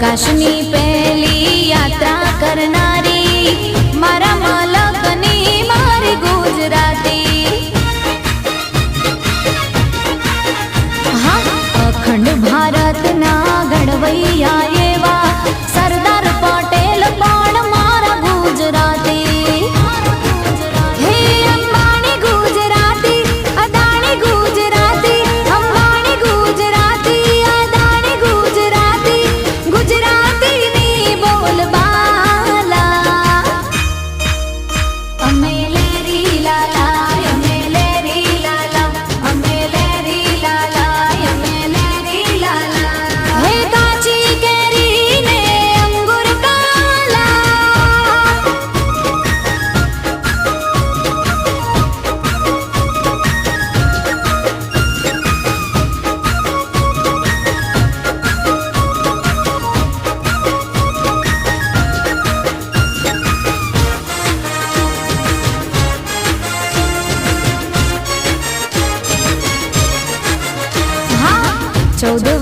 આકાશની પહેલી યાત્રા કરનારી મારા મલકની મારી ગુજરાતી। હા, અખંડ ભારતના ઘડવૈયા એવા સરદાર પટેલ પણ મારા ગુજરાતી। હે અંબાણી ગુજરાતી, અદાણી ગુજરાતી, અંબાણી ગુજરાતી, અદાણી ગુજરાતી, ગુજરાતીની બોલબાલા। અમે લેરી લાલા, અમે લેરી લાલા, અમે લેરી લાલા, અમે લેરી લાલા। હે કાચી કેરીને અંગુર કાલા। હા, 14